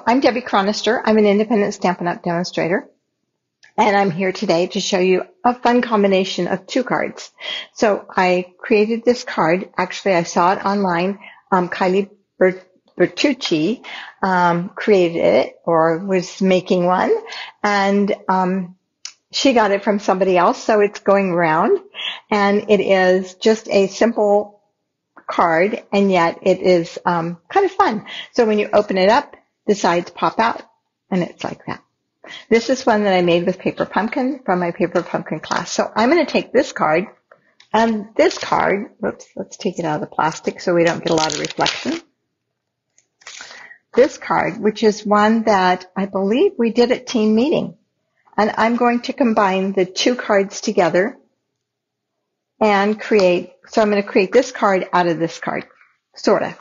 I'm Debbie Chronister. I'm an independent Stampin' Up! Demonstrator, and I'm here today to show you a fun combination of two cards. So I created this card. Actually, I saw it online. Kylie Bertucci created it or was making one, and she got it from somebody else, so it's going around. And it is just a simple card, and yet it is kind of fun. So when you open it up, the sides pop out, and it's like that. This is one that I made with Paper Pumpkin from my Paper Pumpkin class. So I'm going to take this card, and this card, whoops, let's take it out of the plastic so we don't get a lot of reflection. This card, which is one that I believe we did at Teen Meeting. And I'm going to combine the two cards together and create, so I'm going to create this card out of this card, sort of,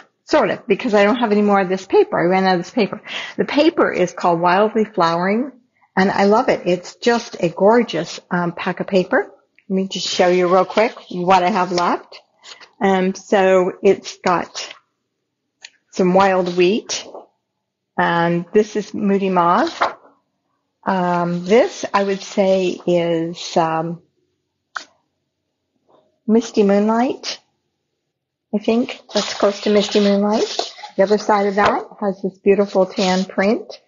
because I don't have any more of this paper. I ran out of this paper. The paper is called Wildly Flowering, and I love it. It's just a gorgeous pack of paper. Let me just show you real quick what I have left. So it's got some wild wheat, and this is Moody Mauve. This, I would say, is Misty Moonlight. I think that's close to Misty Moonlight. The other side of that has this beautiful tan print.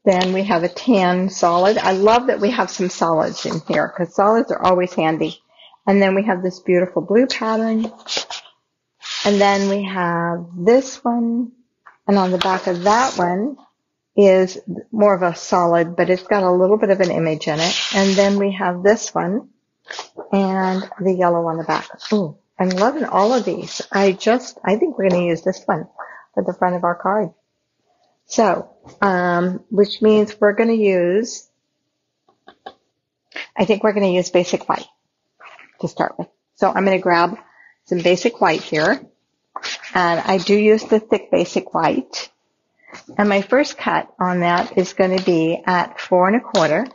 Then we have a tan solid. I love that we have some solids in here because solids are always handy. And then we have this beautiful blue pattern. And then we have this one. And on the back of that one is more of a solid, but it's got a little bit of an image in it. And then we have this one and the yellow on the back. Ooh, I'm loving all of these. I think we're going to use this one for the front of our card. So, which means we're going to use, I think we're going to use basic white to start with. So I'm going to grab some basic white here, and I do use the thick basic white. And my first cut on that is going to be at 4 1/4.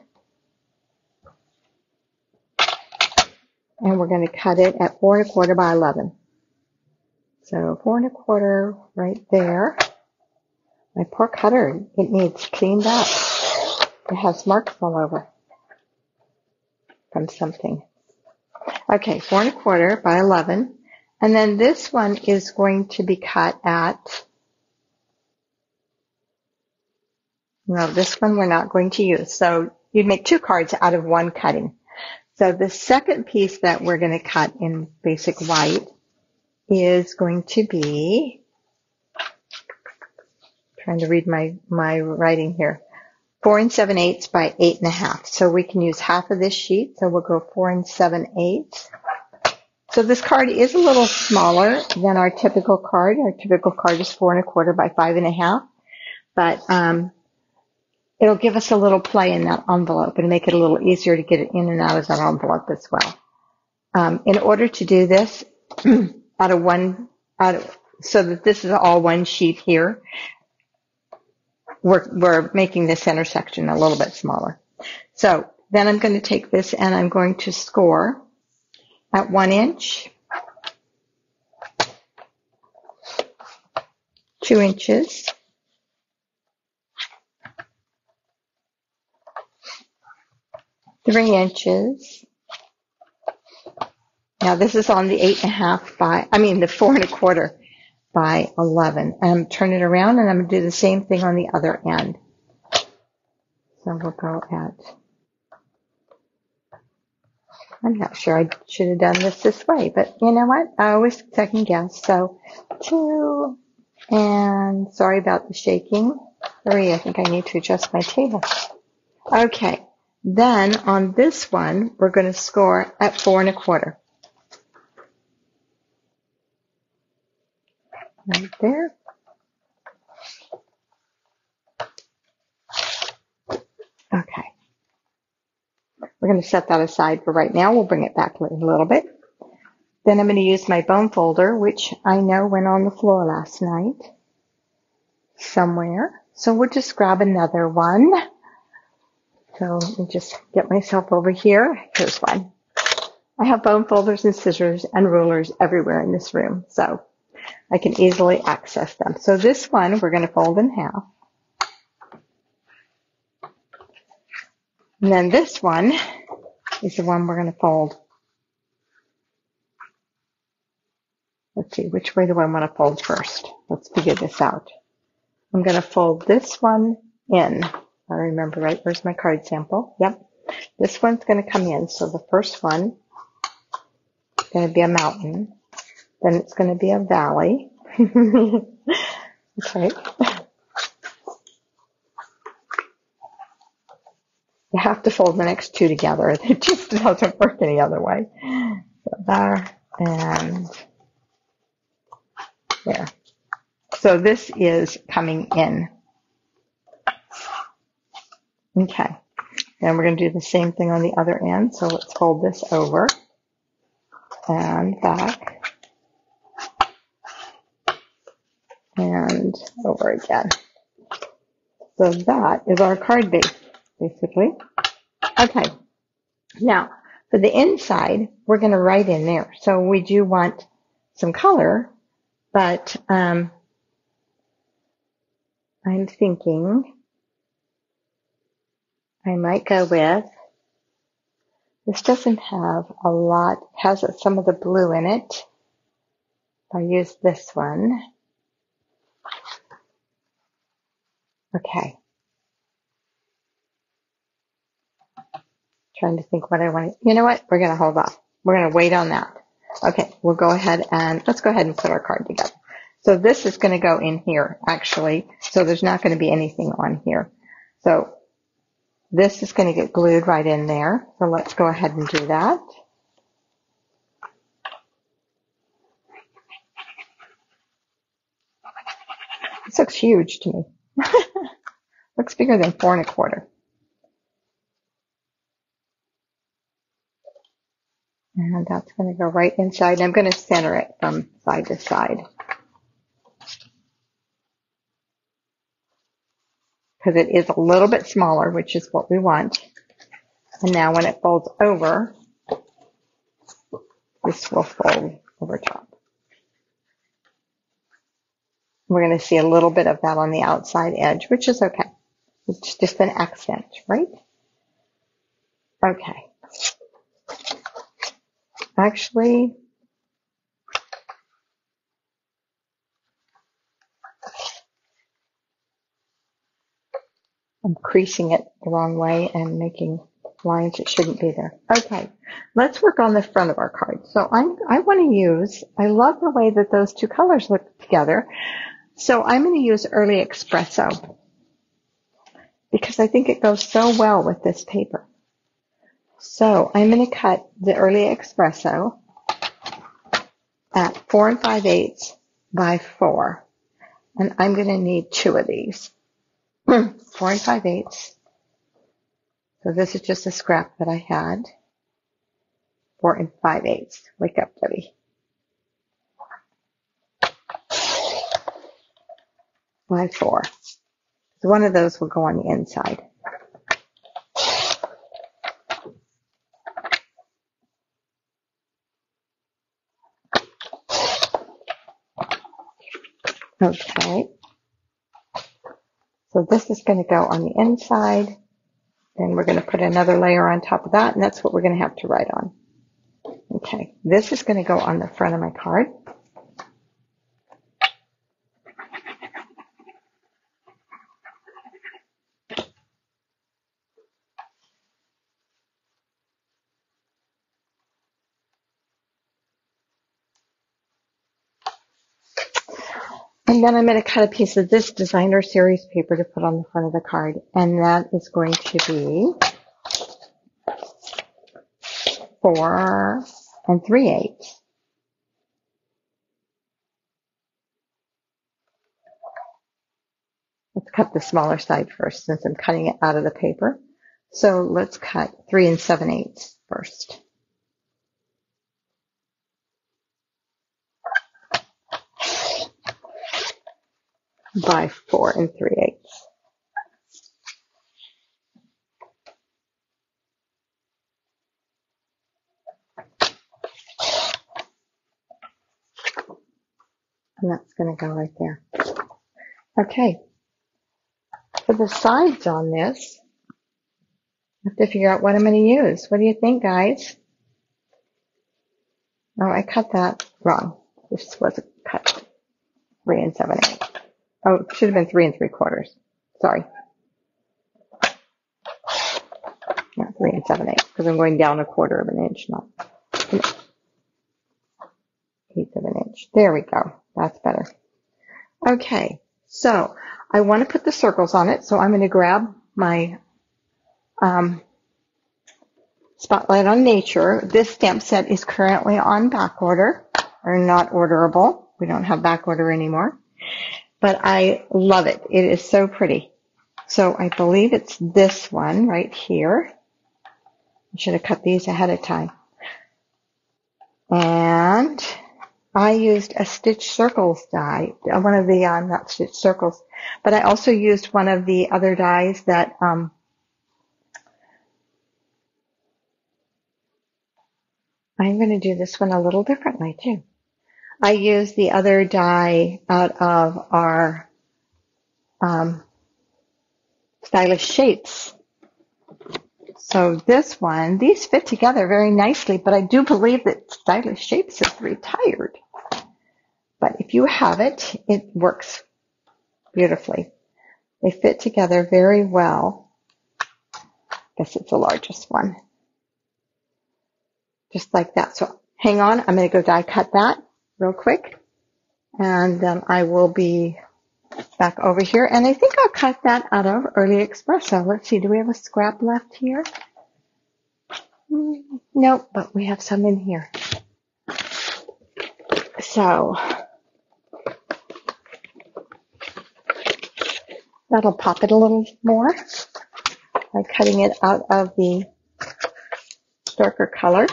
And we're going to cut it at 4 1/4 by 11. So 4 1/4 right there. My poor cutter, it needs cleaned up. It has marks all over from something. Okay, 4 1/4 by 11. And then this one is going to be cut at, no, this one we're not going to use. So you'd make two cards out of one cutting. So the second piece that we're going to cut in basic white is going to be, trying to read my writing here, 4 7/8 by 8 1/2. So we can use half of this sheet. So we'll go 4 7/8. So this card is a little smaller than our typical card. Our typical card is 4 1/4 by 5 1/2. But it'll give us a little play in that envelope and make it a little easier to get it in and out of that envelope as well. In order to do this, so that this is all one sheet here, we're making the center section a little bit smaller. So then I'm going to take this and I'm going to score at 1 inch, 2 inches, 3 inches. Now this is on the 8 1/2 the 4 1/4 by 11. And I'm turning it around and I'm going to do the same thing on the other end. So we'll go at, I'm not sure, I should have done this way, but you know what? I always second guess. So 2, and sorry about the shaking. 3, I think I need to adjust my table. Okay. Then on this one, we're going to score at 4 1/4. Right there. Okay. We're going to set that aside for right now. We'll bring it back in a little bit. Then I'm going to use my bone folder, which I know went on the floor last night somewhere. So we'll just grab another one. So let me just get myself over here. Here's one. I have bone folders and scissors and rulers everywhere in this room, so I can easily access them. So this one we're going to fold in half. And then this one is the one we're going to fold. Let's see, which way do I want to fold first? Let's figure this out. I'm going to fold this one in. I remember right. Where's my card sample? Yep. This one's going to come in. So the first one is going to be a mountain. Then it's going to be a valley. Okay. You have to fold the next two together. It just doesn't work any other way. So there and there. So this is coming in. Okay. Then we're going to do the same thing on the other end. So let's fold this over and back and over again. So that is our card base, basically. Okay. Now, for the inside, we're going to write in there. So we do want some color, but I'm thinking I might go with, this doesn't have a lot, has some of the blue in it. I'll use this one. Okay. Trying to think what I want to, you know what? We're going to hold off. We're going to wait on that. Okay. We'll go ahead and let's go ahead and put our card together. So this is going to go in here, actually. So there's not going to be anything on here. So this is going to get glued right in there. So let's go ahead and do that. This looks huge to me. Looks bigger than 4 1/4. And that's going to go right inside. I'm going to center it from side to side, because it is a little bit smaller, which is what we want. And now when it folds over, this will fold over top. We're going to see a little bit of that on the outside edge, which is okay. It's just an accent, right? Okay. Actually, I'm creasing it the wrong way and making lines that shouldn't be there. Okay, let's work on the front of our card. So I want to use, I love the way that those two colors look together. So I'm going to use Early Espresso because I think it goes so well with this paper. So I'm going to cut the Early Espresso at 4 5/8 by 4. And I'm going to need 2 of these. 4 5/8. So this is just a scrap that I had. 4 5/8. Wake up, Debbie. By 4. So one of those will go on the inside. Okay. So this is going to go on the inside. Then we're going to put another layer on top of that, and that's what we're going to have to write on. Okay. This is going to go on the front of my card. And then I'm going to cut a piece of this designer series paper to put on the front of the card. And that is going to be 4 3/8. Let's cut the smaller side first since I'm cutting it out of the paper. So let's cut 3 7/8 first. By 4 3/8. And that's going to go right there. Okay. For the sides on this, I have to figure out what I'm going to use. What do you think, guys? Oh, I cut that wrong. This wasn't cut. 3 7/8. Oh, it should have been 3 3/4. Sorry. Not 3 7/8, because I'm going down 1/4 of an inch, not 1/8 of an inch. There we go. That's better. Okay, so I want to put the circles on it, so I'm going to grab my Spotlight on Nature. This stamp set is currently on back order, or not orderable. We don't have back order anymore, but I love it. It is so pretty. So I believe it's this one right here. I should have cut these ahead of time. And I used a Stitch Circles die, one of the, not Stitch Circles, but I also used one of the other dies that, I'm going to do this one a little differently too. I used the other die out of our Stylish Shapes. So this one, these fit together very nicely, but I do believe that Stylish Shapes is retired. But if you have it, it works beautifully. They fit together very well. I guess it's the largest one. Just like that. So hang on, I'm going to go die cut that real quick. And then I will be back over here. And I think I'll cut that out of Early Espresso. Let's see, do we have a scrap left here? Nope, but we have some in here. So that'll pop it a little more by cutting it out of the darker color.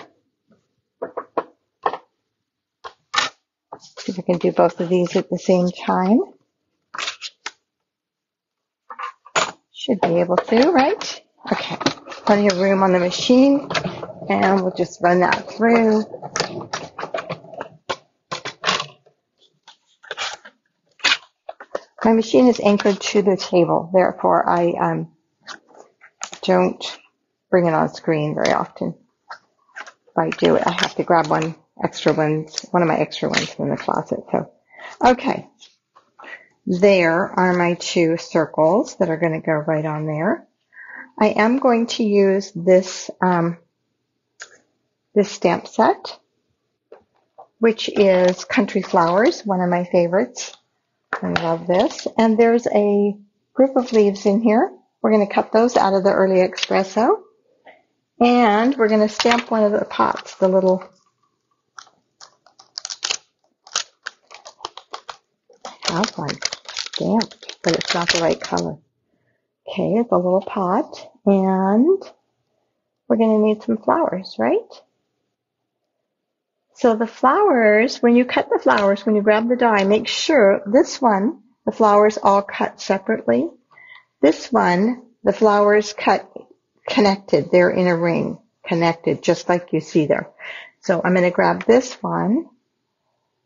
See if I can do both of these at the same time. Should be able to, right? Okay, plenty of room on the machine, and we'll just run that through. My machine is anchored to the table, therefore I don't bring it on screen very often. If I do it, I have to grab one of my extra ones from the closet. So, okay, there are my 2 circles that are going to go right on there. I am going to use this this stamp set, which is Country Flowers, one of my favorites. I love this. And there's a group of leaves in here. We're going to cut those out of the Early Espresso. And we're going to stamp one of the pots, the little, I have one stamped, but it's not the right color. Okay, it's a little pot. And we're going to need some flowers, right? So the flowers, when you cut the flowers, when you grab the die, make sure this one, the flowers all cut separately. This one, the flowers cut connected. They're in a ring, connected, just like you see there. So I'm going to grab this one.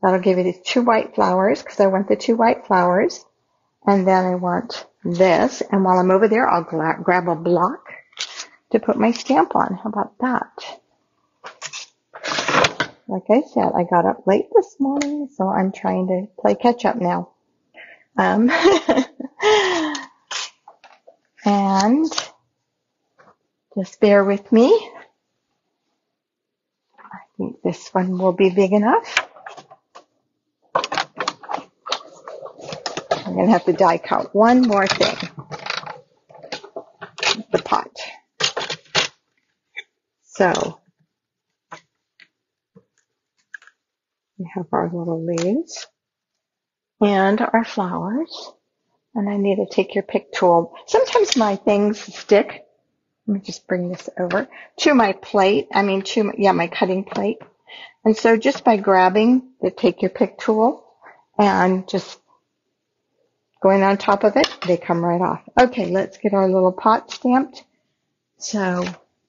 That'll give you the 2 white flowers, because I want the 2 white flowers. And then I want this. And while I'm over there, I'll grab a block to put my stamp on. How about that? Like I said, I got up late this morning, so I'm trying to play catch up now. And just bear with me. I think this one will be big enough. I'm going to have to die cut one more thing. The pot. So we have our little leaves and our flowers. And I need to take your pick tool. Sometimes my things stick. Let me just bring this over to my plate. My cutting plate. And so just by grabbing the take your pick tool and just going on top of it, they come right off. Okay, let's get our little pot stamped. So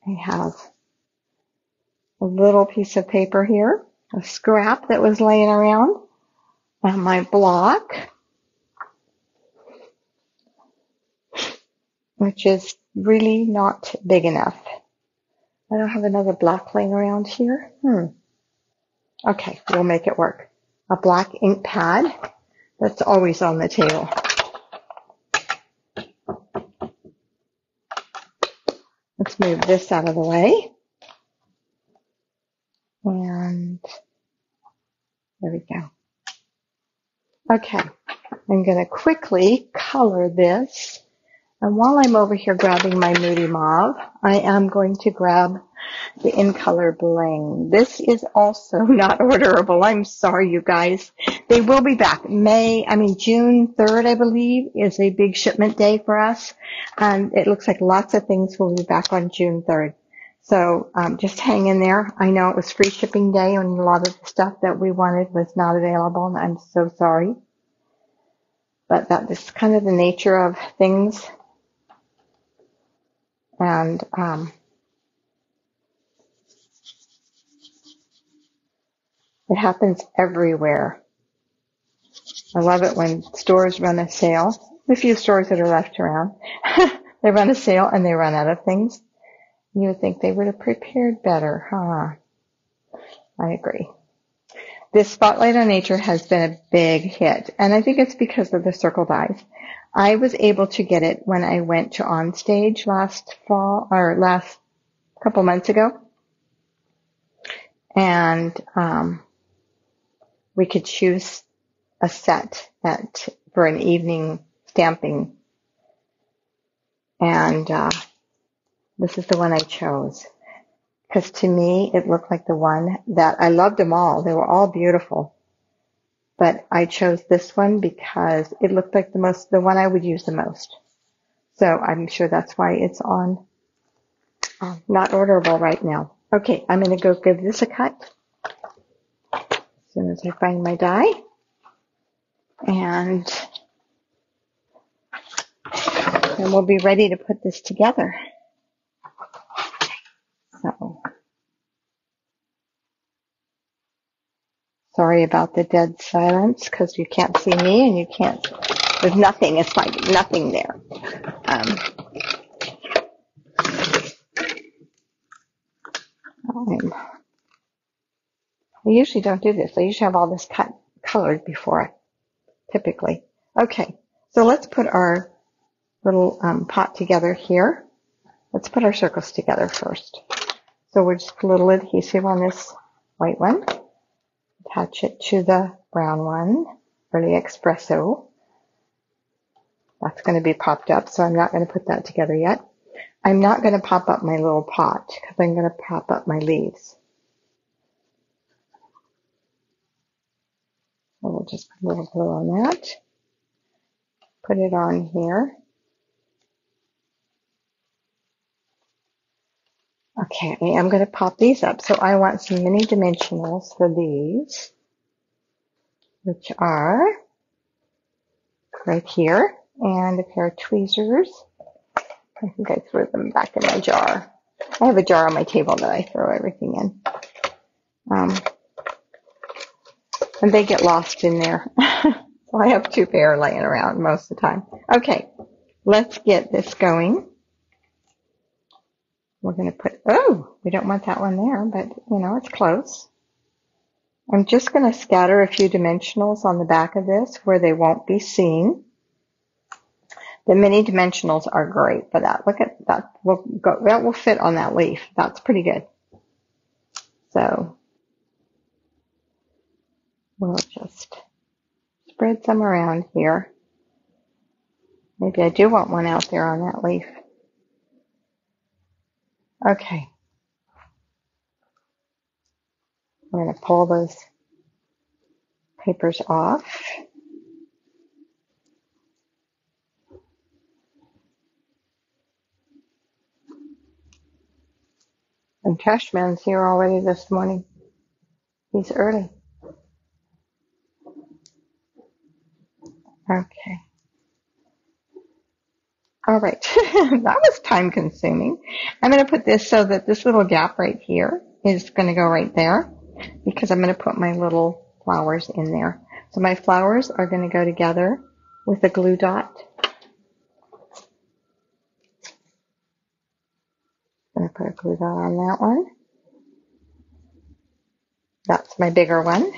I have a little piece of paper here, a scrap that was laying around, and my block, which is really not big enough. I don't have another black laying around here. Okay, we'll make it work. A black ink pad, that's always on the table. Let's move this out of the way. And there we go. Okay, I'm going to quickly color this. And while I'm over here grabbing my Moody Mauve, I am going to grab the In Color Bling. This is also not orderable. I'm sorry, you guys. They will be back. June 3rd, I believe, is a big shipment day for us. And it looks like lots of things will be back on June 3rd. So just hang in there. I know it was free shipping day and a lot of the stuff that we wanted was not available, and I'm so sorry. But that is kind of the nature of things. And it happens everywhere. I love it when stores run a sale. The few stores that are left around. They run a sale and they run out of things. You would think they would have prepared better, huh? I agree. This Spotlight on Nature has been a big hit, and I think it's because of the circle dies. I was able to get it when I went to Onstage last couple months ago, and we could choose a set for an evening stamping, and this is the one I chose. Because to me, it looked like the one that I loved them all. They were all beautiful. But I chose this one because it looked like the one I would use the most. So I'm sure that's why it's on not orderable right now. Okay, I'm going to go give this a cut as soon as I find my die. And then we'll be ready to put this together. So, sorry about the dead silence because you can't see me and you can't, there's nothing, it's like nothing there. I usually don't do this. I usually have all this colored before, typically. Okay, so let's put our little pot together here. Let's put our circles together first. So we'll just put a little adhesive on this white one. Attach it to the brown one, or the espresso. That's going to be popped up, so I'm not going to put that together yet. I'm not going to pop up my little pot because I'm going to pop up my leaves. So we'll just put a little glue on that. Put it on here. Okay, I'm going to pop these up. So I want some mini dimensionals for these, which are right here, and a pair of tweezers. I think I threw them back in my jar. I have a jar on my table that I throw everything in. And they get lost in there. So I have two pair laying around most of the time. Okay, let's get this going. We're going to put, we don't want that one there, but it's close. I'm just going to scatter a few dimensionals on the back of this where they won't be seen. The mini dimensionals are great for that. Look at that. That will fit on that leaf. That's pretty good. So we'll just spread some around here. Maybe I do want one out there on that leaf. Okay. We're going to pull those papers off. And Trashman's here already this morning. He's early. Okay. All right. That was time consuming. I'm going to put this so that this little gap right here is going to go right there because I'm going to put my little flowers in there. So my flowers are going to go together with a glue dot. put a glue dot on that one. That's my bigger one.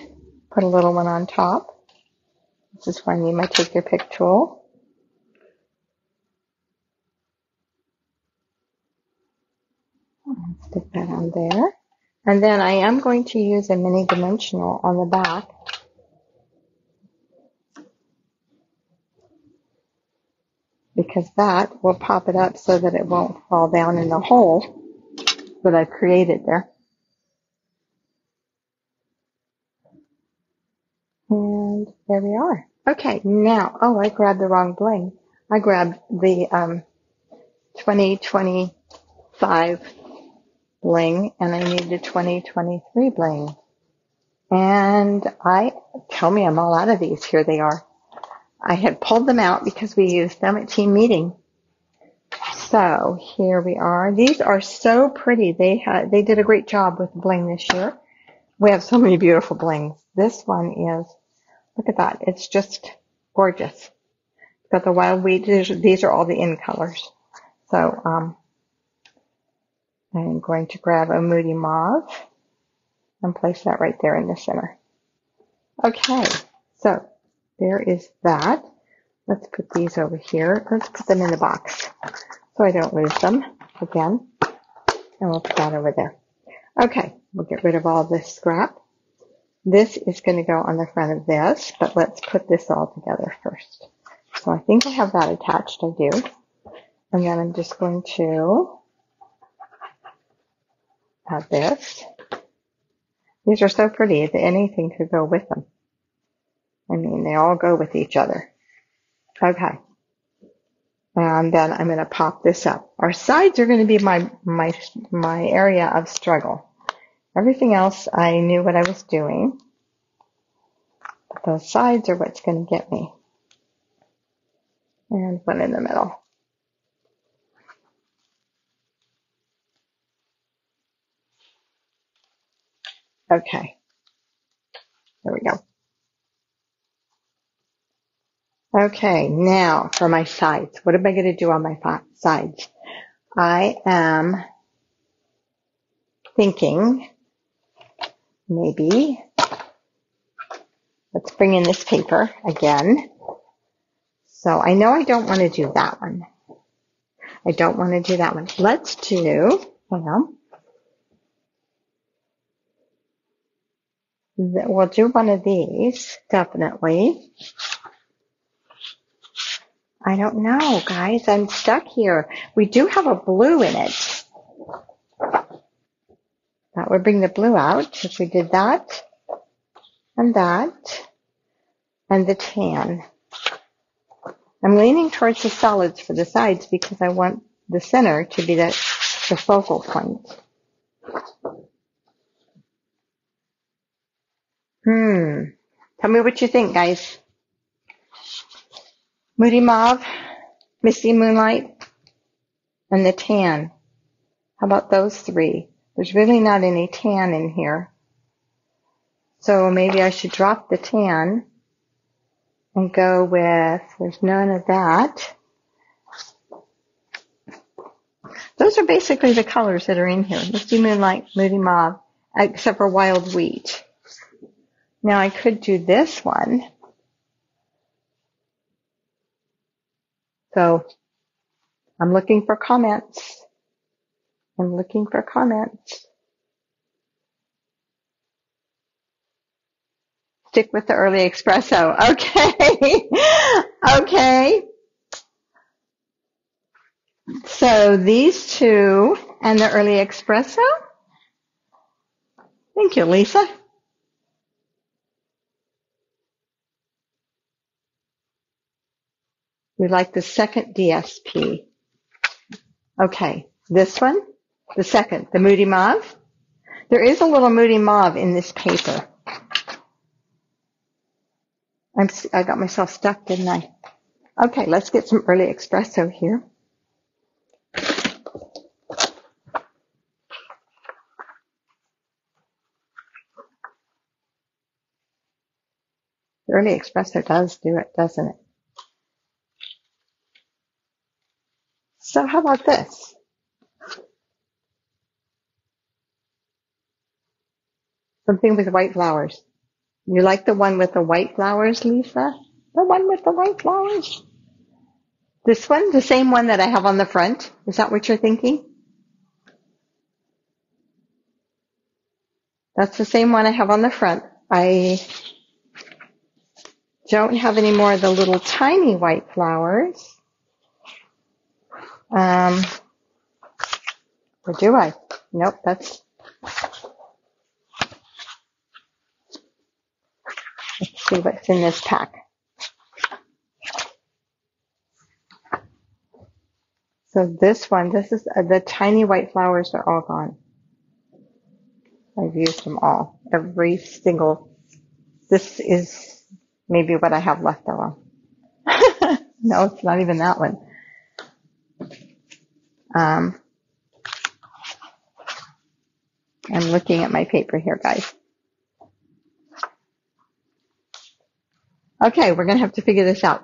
Put a little one on top. This is when you might take your pick tool. Stick that on there. And then I am going to use a mini dimensional on the back. Because that will pop it up so that it won't fall down in the hole that I've created there. And there we are. Okay, now, oh, I grabbed the wrong bling. I grabbed the 2025 bling, and I need the 2023 bling. And tell me I'm all out of these. Here they are. I had pulled them out because we used them at team meeting. So here we are. These are so pretty. They did a great job with the bling this year. We have so many beautiful blings. This one is, look at that. It's just gorgeous. It's got the wild wheat. These are all the in colors. So I'm going to grab a Moody Mauve and place that right there in the center. Okay, so there is that. Let's put these over here. Let's put them in the box so I don't lose them again. And we'll put that over there. Okay, we'll get rid of all this scrap. This is going to go on the front of this, but let's put this all together first. So I think I have that attached. I do. And then I'm just going to add this. These are so pretty that anything could go with them. I mean, they all go with each other. Okay. And then I'm going to pop this up. Our sides are going to be my area of struggle. Everything else, I knew what I was doing. But those sides are what's going to get me. And one in the middle. Okay. There we go. Okay, now for my sides. What am I going to do on my sides? I am thinking maybe, let's bring in this paper again. So I know I don't want to do that one. I don't want to do that one. Let's do, well, we'll do one of these, definitely. I don't know, guys. I'm stuck here. We do have a blue in it. That would bring the blue out if we did that, and the tan. I'm leaning towards the solids for the sides because I want the center to be the focal point. Tell me what you think, guys. Moody Mauve, Misty Moonlight, and the tan. How about those three? There's really not any tan in here. So maybe I should drop the tan and go with, there's none of that. Those are basically the colors that are in here. Misty Moonlight, Moody Mauve, except for Wild Wheat. Now I could do this one. So I'm looking for comments. I'm looking for comments. Stick with the early espresso. Okay. Okay. So these two and the early espresso. Thank you, Lisa. We like the second DSP. Okay, this one, the second, the Moody Mauve. There is a little Moody Mauve in this paper. I got myself stuck, didn't I? Okay, let's get some early espresso here. The early espresso does do it, doesn't it? So how about this? Something with white flowers. You like the one with the white flowers, Lisa? The one with the white flowers? This one, the same one that I have on the front. Is that what you're thinking? That's the same one I have on the front. I don't have any more of the little tiny white flowers. Or do I? Nope, let's see what's in this pack. So this one, this is the tiny white flowers are all gone. I've used them all. Every single, this is maybe what I have left of them. No, it's not even that one. I'm looking at my paper here, guys. Okay, we're going to have to figure this out.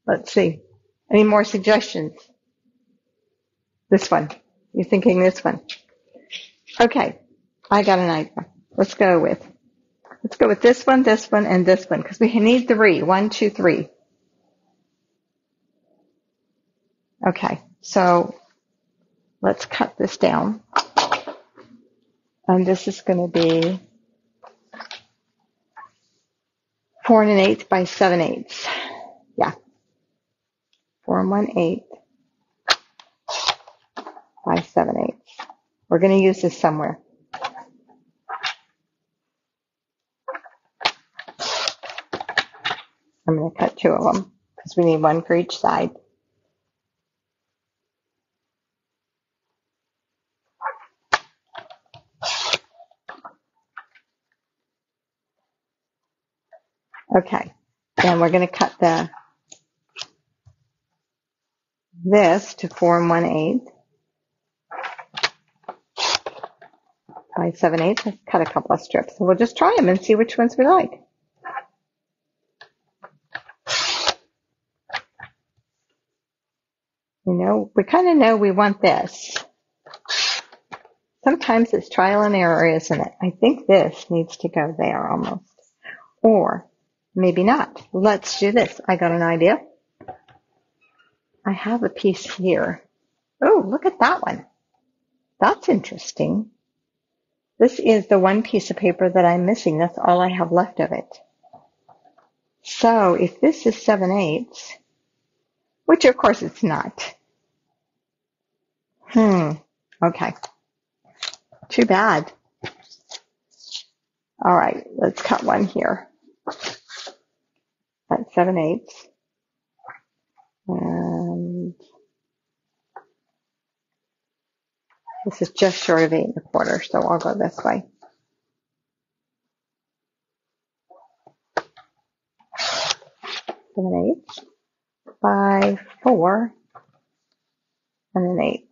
Let's see. Any more suggestions? This one. You're thinking this one. Okay, I got an idea. Let's go with this one, and this one, because we need 3. 1, 2, 3. Okay, so let's cut this down. And this is going to be 4 1/8 by 7/8. Yeah. 4 1/8 by 7/8. We're going to use this somewhere. I'm going to cut 2 of them because we need 1 for each side. Okay. Then we're going to cut this to 4 1/8 by 7/8. Let's cut a couple of strips. So we'll just try them and see which ones we like. You know, we kind of know we want this. Sometimes it's trial and error, isn't it? I think this needs to go there almost. Or maybe not. Let's do this. I got an idea. I have a piece here. Oh, look at that one. That's interesting. This is the one piece of paper that I'm missing. That's all I have left of it. So if this is 7/8, which of course it's not. Okay. Too bad. All right, let's cut one here. That's 7/8. And this is just short of 8 1/4, so I'll go this way. Seven eighths by 4 1/8.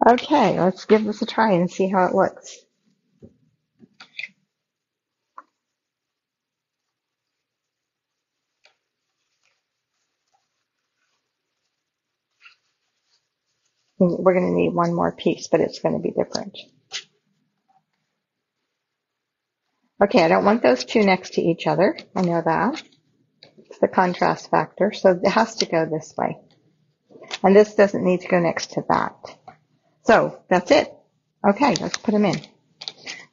Okay, let's give this a try and see how it looks. We're going to need one more piece, but it's going to be different. Okay, I don't want those two next to each other. I know that. It's the contrast factor, so it has to go this way. And this doesn't need to go next to that. So that's it. Okay, let's put them in. I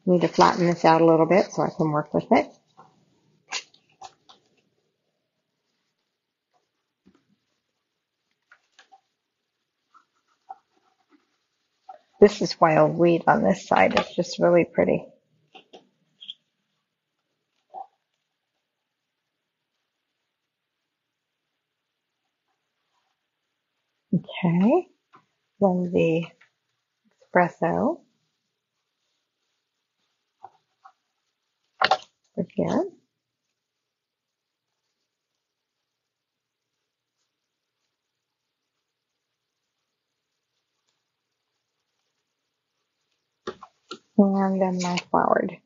need to flatten this out a little bit so I can work with it. This is wild weed on this side. It's just really pretty. Okay, then the espresso over here. And then my floured.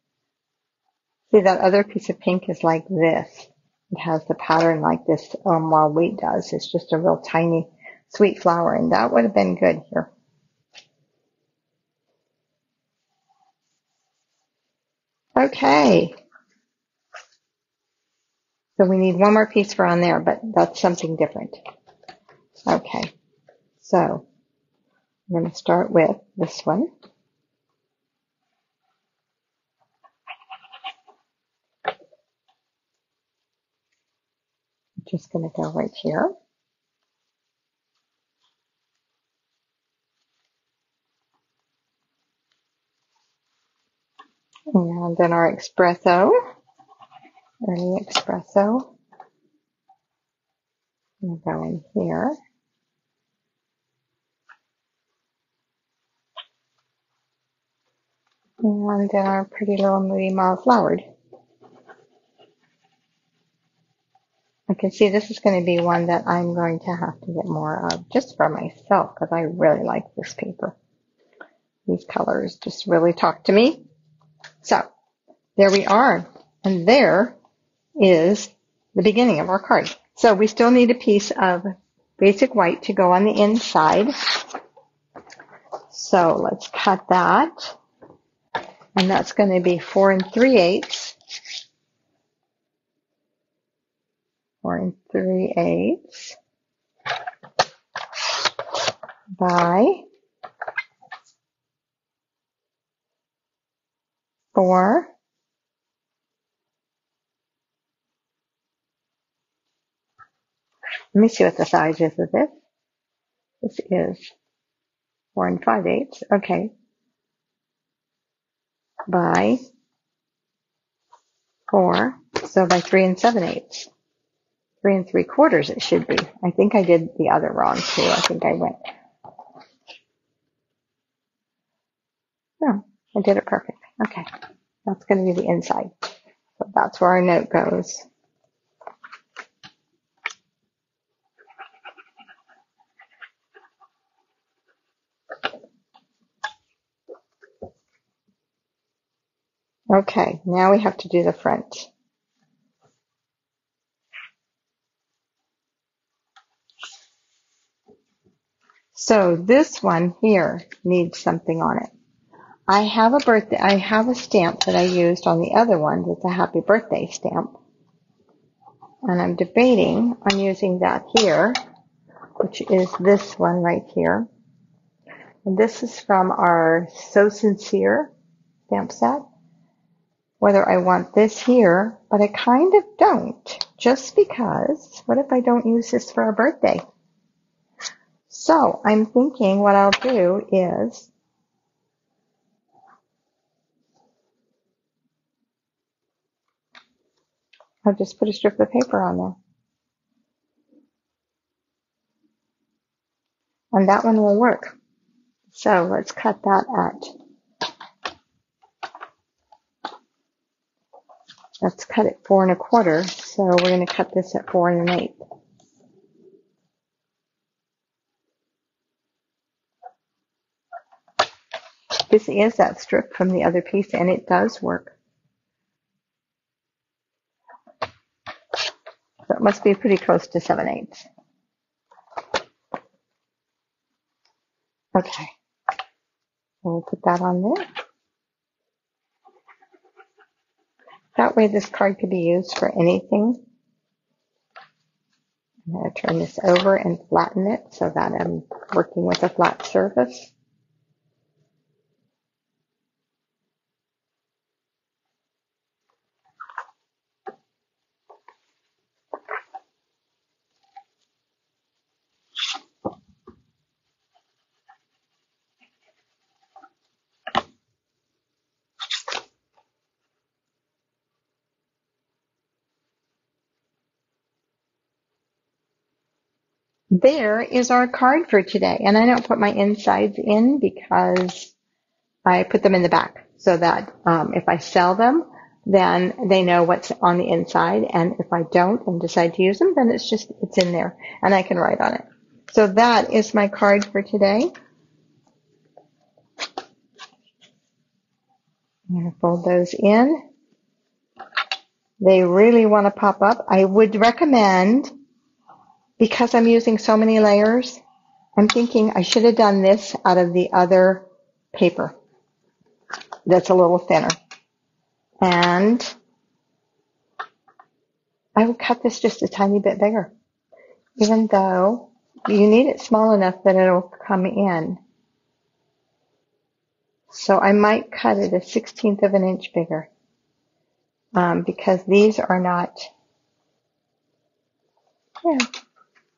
See, that other piece of pink is like this. It has the pattern like this wild wheat does. It's just a real tiny sweet flower, and that would have been good here. Okay. So we need one more piece for on there, but that's something different. Okay. So I'm going to start with this one. I'm just going to go right here. And then our espresso, early espresso. I'm going to go in here. And then our pretty little Moody Mild flowered. I can see this is going to be one that I'm going to have to get more of just for myself because I really like this paper. These colors just really talk to me. So there we are. And there is the beginning of our card. So we still need a piece of basic white to go on the inside. So let's cut that. And that's going to be 4 3/8. 4 3/8 by 4. Let me see what the size is of this. This is 4 5/8. Okay. By 4. So by 3 7/8. 3 3/4 it should be. I think I did the other wrong too. I think I went. No, I did it perfect. Okay. That's going to be the inside. So that's where our note goes. Okay, now we have to do the front. So this one here needs something on it. I have a stamp that I used on the other one that's a happy birthday stamp. And I'm debating on using that here, which is this one right here. And this is from our So Sincere stamp set. Whether I want this here, but I kind of don't, just because, what if I don't use this for a birthday? So I'm thinking what I'll do is, I'll just put a strip of paper on there. And that one will work. So let's cut that let's cut it 4 1/4. So we're going to cut this at 4 1/8. This is that strip from the other piece, and it does work. So it must be pretty close to 7/8. Okay. So we'll put that on there. That way this card could be used for anything. I'm going to turn this over and flatten it so that I'm working with a flat surface. There is our card for today. And I don't put my insides in because I put them in the back so that if I sell them, then they know what's on the inside. And if I don't and decide to use them, then it's in there and I can write on it. So that is my card for today. I'm going to fold those in. They really want to pop up. I would recommend, because I'm using so many layers, I'm thinking I should have done this out of the other paper that's a little thinner. And I would cut this just a tiny bit bigger, even though you need it small enough that it'll come in. So I might cut it 1/16 of an inch bigger, because these are not, yeah,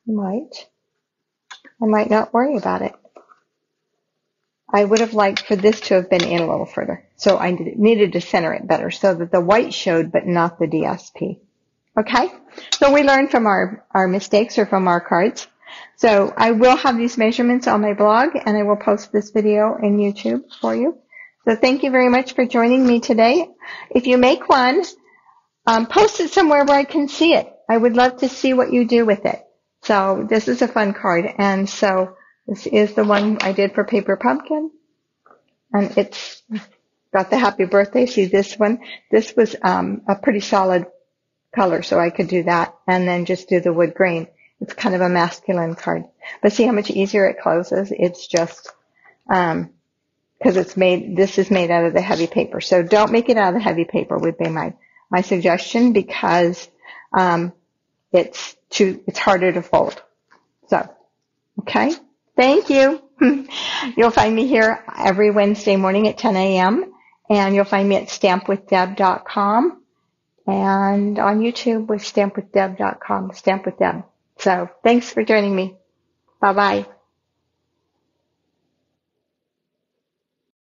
I might not worry about it. I would have liked for this to have been in a little further. So I needed to center it better so that the white showed, but not the DSP. Okay? So we learn from our mistakes or from our cards. So I will have these measurements on my blog, and I will post this video in YouTube for you. So thank you very much for joining me today. If you make one, post it somewhere where I can see it. I would love to see what you do with it. So this is a fun card. And so this is the one I did for Paper Pumpkin. And it's got the happy birthday. See this one? This was a pretty solid color, so I could do that. And then just do the wood grain. It's kind of a masculine card. But see how much easier it closes? It's just, because this is made out of the heavy paper. So don't make it out of the heavy paper would be my suggestion, because it's harder to fold. So, okay. Thank you. You'll find me here every Wednesday morning at 10 a.m. And you'll find me at stampwithdeb.com and on YouTube with stampwithdeb.com, Stamp with Deb. So thanks for joining me. Bye-bye.